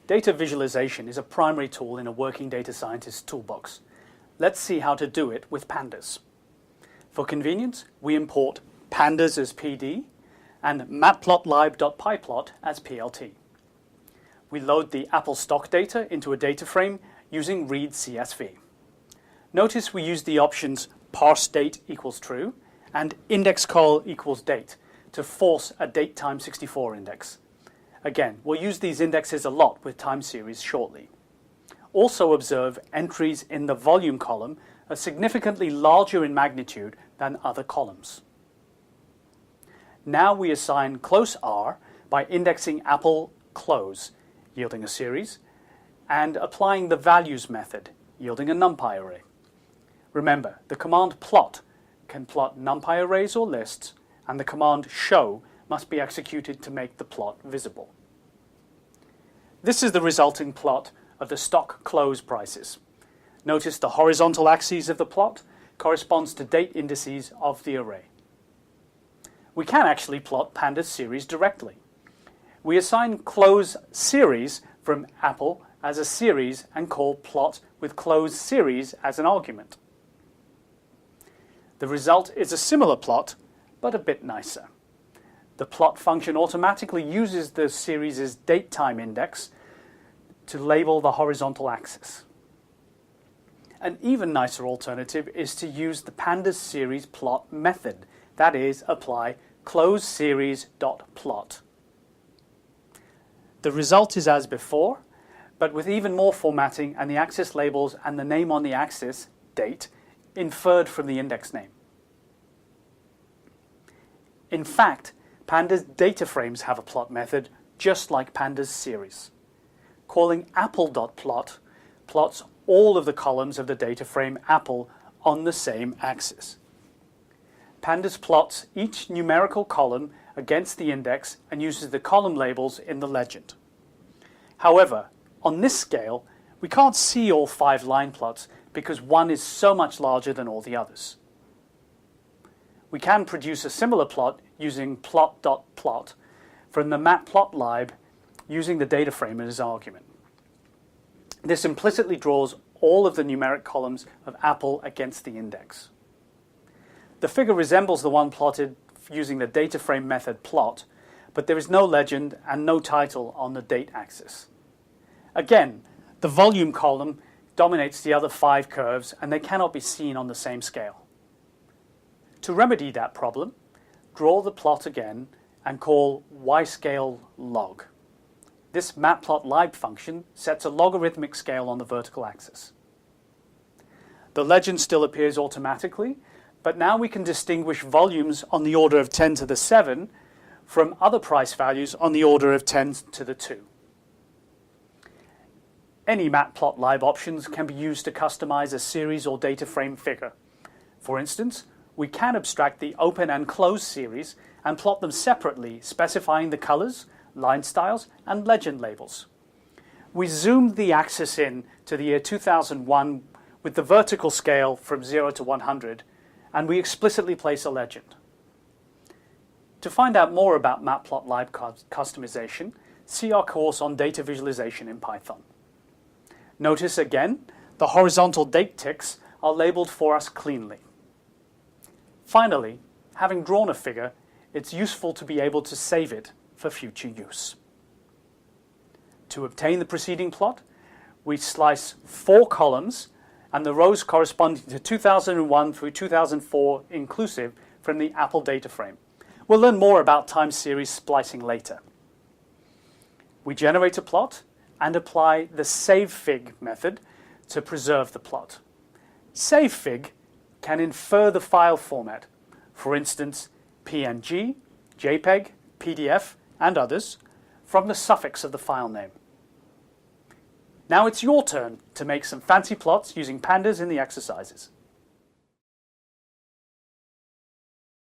Data visualization is a primary tool in a working data scientist's toolbox. Let's see how to do it with pandas. For convenience, we import pandas as PD and matplotlib.pyplot as PLT. We load the Apple stock data into a data frame using read CSV. Notice we use the options parse date equals true and index call equals date to force a datetime64 index. Again, we'll use these indexes a lot with time series shortly. Also observe entries in the volume column are significantly larger in magnitude than other columns. Now we assign close R by indexing Apple close, yielding a series, and applying the values method, yielding a NumPy array. Remember, the command plot can plot NumPy arrays or lists, and the command show must be executed to make the plot visible. This is the resulting plot of the stock close prices. Notice the horizontal axis of the plot corresponds to date indices of the array. We can actually plot pandas series directly. We assign close series from Apple as a series and call plot with close series as an argument. The result is a similar plot, but a bit nicer. The plot function automatically uses the series' datetime index to label the horizontal axis. An even nicer alternative is to use the pandas series plot method, that is, apply closeSeries.plot. The result is as before, but with even more formatting and the axis labels and the name on the axis, date, inferred from the index name. In fact, pandas data frames have a plot method just like pandas series. Calling apple.plot plots all of the columns of the data frame Apple on the same axis. Pandas plots each numerical column against the index and uses the column labels in the legend. However, on this scale, we can't see all 5 line plots because one is so much larger than all the others. We can produce a similar plot using plot.plot from the matplotlib using the data frame as argument. This implicitly draws all of the numeric columns of Apple against the index. The figure resembles the one plotted using the data frame method plot, but there is no legend and no title on the date axis. Again, the volume column dominates the other 5 curves and they cannot be seen on the same scale. To remedy that problem, draw the plot again and call yscale_log. This matplotlib function sets a logarithmic scale on the vertical axis. The legend still appears automatically, but now we can distinguish volumes on the order of 10 to the 7 from other price values on the order of 10 to the 2. Any matplotlib options can be used to customize a series or data frame figure. For instance, we can abstract the open and close series and plot them separately, specifying the colors, line styles, and legend labels. We zoomed the axis in to the year 2001 with the vertical scale from 0 to 100, and we explicitly place a legend. To find out more about matplotlib customization, see our course on data visualization in Python. Notice again, the horizontal date ticks are labeled for us cleanly. Finally, having drawn a figure, it's useful to be able to save it for future use. To obtain the preceding plot, we slice 4 columns and the rows corresponding to 2001 through 2004 inclusive from the Apple data frame. We'll learn more about time series splicing later. We generate a plot and apply the savefig method to preserve the plot. Savefig can infer the file format, for instance, PNG, JPEG, PDF, and others, from the suffix of the file name. Now it's your turn to make some fancy plots using pandas in the exercises.